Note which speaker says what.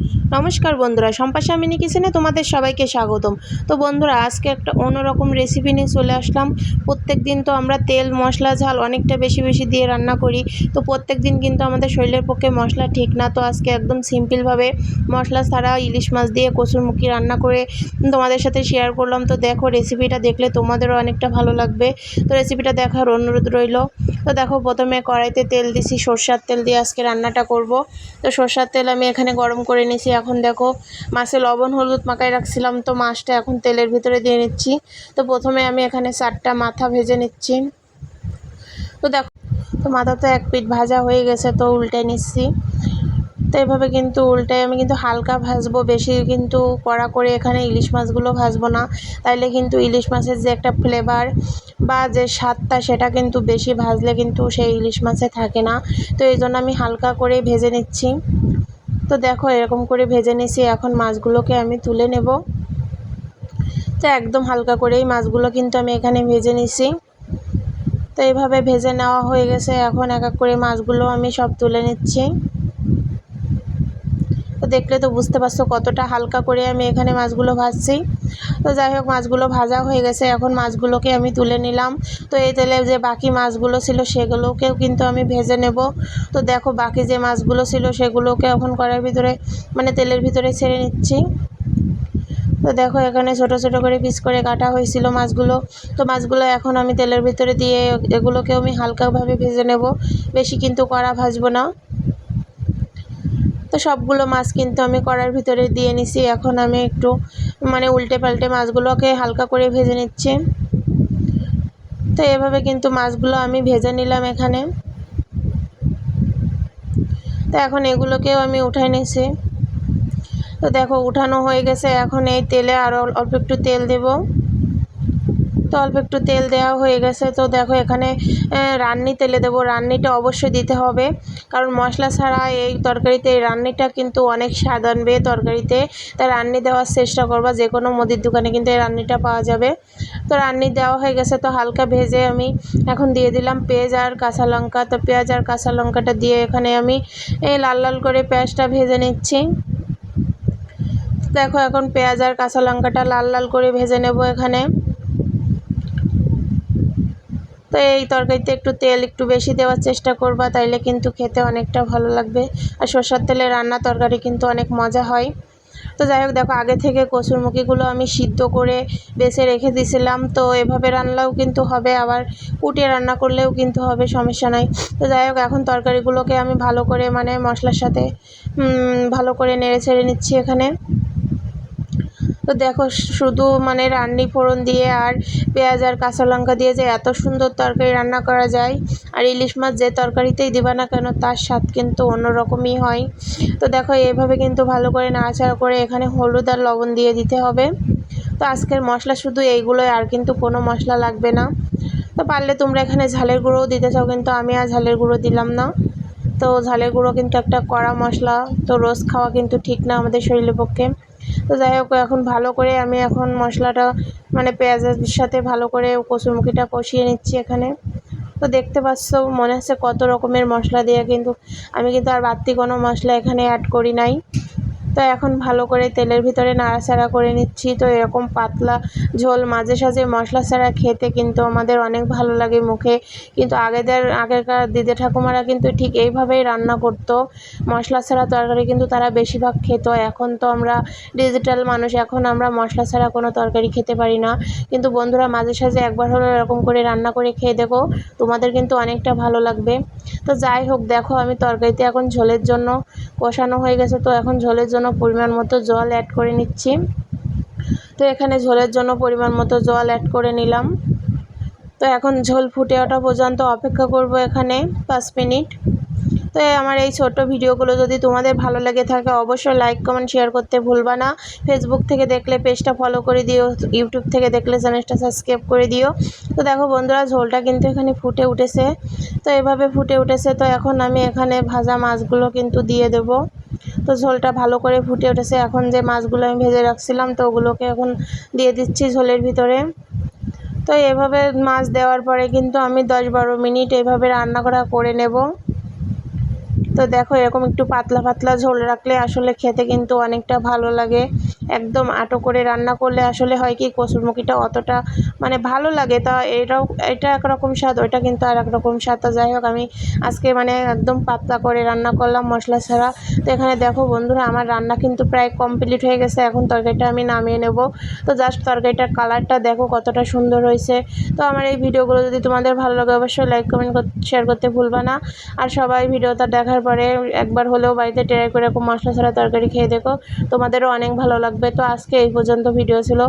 Speaker 1: নমস্কার বন্ধুরা, সম্পাশা মিনি কিচেনে তোমাদের সবাইকে স্বাগতম। তো বন্ধুরা, আজকে একটা অন্যরকম রেসিপি নিয়ে চলে আসলাম। প্রত্যেক দিন তো আমরা তেল মশলা ঝাল অনেকটা বেশি বেশি দিয়ে রান্না করি, তো প্রত্যেক দিন কিন্তু আমাদের শরীরের পক্ষে মশলা ঠিক না। তো আজকে একদম সিম্পলভাবে মশলা ছাড়া ইলিশ মাছ দিয়ে কচুরমুখী রান্না করে তোমাদের সাথে শেয়ার করলাম। তো দেখো, রেসিপিটা দেখলে তোমাদেরও অনেকটা ভালো লাগবে। তো রেসিপিটা দেখার অনুরোধ রইল। তো দেখো, প্রথমে কড়াইতে তেল দিছি, সরষের তেল দিয়ে আজকে রান্নাটা করব। তো সরষের তেল আমি এখানে গরম করে নিয়েছি। এখন দেখো, মাছে লবণ হলুদ মাখায় রাখছিলাম, তো মাছটা এখন তেলের ভিতরে দিয়ে নিচ্ছি। তো প্রথমে আমি এখানে 4টা মাথা ভেজে নিচ্ছি। তো দেখো, তো মাথা তো এক পিঠ ভাজা হয়ে গেছে, তো উল্টে নিচ্ছি। তো এভাবে কিন্তু উল্টে আমি কিন্তু হালকা ভাজবো, বেশি কিন্তু কড়া করে এখানে ইলিশ মাছগুলো ভাজবো না। তাইলে কিন্তু ইলিশ মাছের যে একটা ফ্লেভার বা যে স্বাদটা, সেটা কিন্তু বেশি ভাজলে কিন্তু সেই ইলিশ মাছে থাকে না। তো এই জন্য আমি হালকা করে ভেজে নিচ্ছি। তো দেখো, এরকম করে ভেজে নিয়েছি। এখন মাছগুলোকে আমি তুলে নেব। তো একদম হালকা করেই মাছগুলো কিন্তু আমি এখানে ভেজে নিছি। তো এইভাবে ভেজে নেওয়া হয়ে গেছে। এখন এক এক করে মাছগুলো আমি সব তুলে নিচ্ছি। তো দেখলে তো বুঝতে পারছো কতটা হালকা করে আমি এখানে মাছগুলো ভাজছি। তো যাই হোক, মাছগুলো ভাজা হয়ে গেছে। এখন মাছগুলোকে আমি তুলে নিলাম। তো এই তেলে যে বাকি মাছগুলো ছিল সেগুলোকেও কিন্তু আমি ভেজে নেব। তো দেখো, বাকি যে মাছগুলো ছিল সেগুলোকে এখন কড়াইয়ের ভিতরে তেলের ভিতরে ছেড়ে নিচ্ছি। তো দেখো, এখানে ছোট ছোট করে পিস করে কাটা হয়েছিল মাছগুলো। তো মাছগুলো এখন আমি তেলের ভিতরে দিয়ে এগুলোকেও আমি হালকাভাবে ভেজে নেব, বেশি কিন্তু কড়া ভাজবো না। তো সবগুলো মাছ কিন্তু আমি কড়ার ভিতরে দিয়ে নিছি। এখন আমি একটু উল্টে পাল্টে মাছগুলোকে হালকা করে ভেজে নিচ্ছি। তো এভাবে কিন্তু মাছগুলো আমি ভেজে নিলাম এখানে। তো এখন এগুলোকেও আমি উঠাই নিছি। তো দেখো, উঠানো হয়ে গেছে। এখন এই তেলে আরও অল্প একটু তেল দেব। তো অল্প একটু তেল দেওয়া হয়ে গেছে। তো দেখো, এখানে রান্নি তেলে দেবো। রান্নিটা অবশ্যই দিতে হবে, কারণ মশলা ছাড়া এই তরকারিতে এই রান্নিটা কিন্তু অনেক স্বাদ আনবে তরকারিতে। তাই রান্নি দেওয়ার চেষ্টা করবা, যে কোনো মুদির দোকানে কিন্তু এই রান্নিটা পাওয়া যাবে। তো রান্নি দেওয়া হয়ে গেছে। তো হালকা ভেজে আমি এখন দিয়ে দিলাম পেঁয়াজ আর কাঁচা লঙ্কা। তো পেঁয়াজ আর কাঁচা লঙ্কাটা দিয়ে এখানে আমি এই লাল লাল করে পেঁয়াজটা ভেজে নিচ্ছি। দেখো, এখন পেঁয়াজ আর কাঁচা লঙ্কাটা লাল লাল করে ভেজে নেব এখানে। তো এই তরকারিতে একটু তেল একটু বেশি দেওয়ার চেষ্টা করবা, তাইলে কিন্তু খেতে অনেকটা ভালো লাগবে। আর সরষের তেলে রান্না তরকারি কিন্তু অনেক মজা হয়। তো যাই হোক, দেখো, আগে থেকে কচুরমুখিগুলো আমি সিদ্ধ করে বেছে রেখে দিয়েছিলাম। তো এভাবে রান্নাও কিন্তু হবে, আবার কুটিয়ে রান্না করলেও কিন্তু হবে, সমস্যা নাই। তো যাই হোক, এখন তরকারিগুলোকে আমি ভালো করে মশলার সাথে ভালো করে নেড়ে ছেড়ে নিচ্ছি এখানে। তো দেখো, শুধু রান্নি ফোড়ন দিয়ে আর পেঁয়াজ আর কাঁচা লঙ্কা দিয়ে যে এত সুন্দর তরকারি রান্না করা যায়, আর ইলিশ মাছ যে তরকারিতেই দিবা না কেন তার স্বাদ কিন্তু অন্যরকমই হয়। তো দেখো, এইভাবে কিন্তু ভালো করে নাড়াচাড়া করে এখানে হলুদ আর লবণ দিয়ে দিতে হবে। তো আজকের মশলা শুধু এইগুলোই, আর কিন্তু কোনো মশলা লাগবে না। তো পারলে তোমরা এখানে ঝালের গুঁড়োও দিতে চাও, কিন্তু আমি আর ঝালের গুঁড়ো দিলাম না। তো ঝালের গুঁড়ো কিন্তু একটা কড়া মশলা, তো রোজ খাওয়া কিন্তু ঠিক না আমাদের শরীরের পক্ষে। তো যাই হোক, এখন ভালো করে আমি এখন মশলাটা পেঁয়াজের সাথে ভালো করে কচুরমুখিটা কষিয়ে নিচ্ছি এখানে। তো দেখতে পাচ্ছ, মনে হচ্ছে কত রকমের মশলা দিয়ে, কিন্তু আমি কিন্তু আর বাড়তি কোনো মশলা এখানে অ্যাড করি নাই। তো এখন ভালো করে তেলের ভিতরে নাড়াচাড়া করে নিচ্ছি। তো এরকম পাতলা ঝোল মাঝে সাঝে মশলা ছাড়া খেতে কিন্তু আমাদের অনেক ভালো লাগে মুখে। কিন্তু আগেকার দিদি ঠাকুমারা কিন্তু ঠিক এইভাবেই রান্না করতো, মশলা ছাড়া তরকারি কিন্তু তারা বেশিরভাগ খেত। এখন তো আমরা ডিজিটাল মানুষ, এখন আমরা মশলা ছাড়া কোনো তরকারি খেতে পারি না। কিন্তু বন্ধুরা, মাঝে সাঝে একবার হলেও এরকম করে রান্না করে খেয়ে দেখো, তোমাদের কিন্তু অনেকটা ভালো লাগবে। তো যাই হোক, দেখো, আমি তরকারিতে এখন ঝোলের জন্য কষানো হয়ে গেছে। তো এখন ঝোলের জন্য পরিমাণ মতো জল অ্যাড করে নিচ্ছি। তো এখানে ঝোলের জন্য পরিমাণ মতো জল অ্যাড করে নিলাম। তো এখন ঝোল ফুটে ওঠা পর্যন্ত অপেক্ষা করব এখানে 5 মিনিট। তো আমার এই ছোট্ট ভিডিওগুলো যদি তোমাদের ভালো লেগে থাকে, অবশ্যই লাইক কমেন্ট শেয়ার করতে ভুলবা না। ফেসবুক থেকে দেখলে পেজটা ফলো করে দিও, ইউটিউব থেকে দেখলে চ্যানেলটা সাবস্ক্রাইব করে দিও। তো দেখো বন্ধুরা, ঝোলটা কিন্তু এখানে ফুটে উঠেছে। তো এভাবে ফুটে উঠেছে। তো এখন আমি এখানে ভাজা মাছগুলো কিন্তু দিয়ে দেব। তো ঝোলটা ভালো করে ফুটে উঠেছে। এখন যে মাছগুলো আমি ভেজে রাখছিলাম, তো ওগুলোকে এখন দিয়ে দিচ্ছি ঝোলের ভিতরে। তো এভাবে মাছ দেওয়ার পরে কিন্তু আমি 10-12 মিনিট এভাবে রান্না করে নেব। তো দেখো এরকম একটু পাতলা পাতলা ঝোল রাখলে আসলে খেতে কিন্তু অনেকটা ভালো লাগে। একদম আটো করে রান্না করলে আসলে হয় কি কসুরমুখিটা অতটা মানে ভালো লাগে, তা এটা একরকম স্বাদ, ওইটা কিন্তু আর একরকম স্বাদ। তো যাই হোক আমি আজকে মানে একদম পাতলা করে রান্না করলাম মশলা ছাড়া। তো এখানে দেখো বন্ধুরা আমার রান্না কিন্তু প্রায় কমপ্লিট হয়ে গেছে, এখন তরকারিটা আমি নামিয়ে নেব। তো জাস্ট তরকারিটার কালারটা দেখো কতটা সুন্দর হয়েছে। তো আমার এই ভিডিওগুলো যদি তোমাদের ভালো লাগে অবশ্যই লাইক কমেন্ট শেয়ার করতে ভুলবা না। আর সবাই ভিডিওটা দেখার পরে একবার হলেও বাড়িতে ট্রাই করে এরকম মশলা ছাড়া তরকারি খেয়ে দেখো, তোমাদেরও অনেক ভালো লাগবে। তো আজকে এই পর্যন্ত ভিডিও ছিল।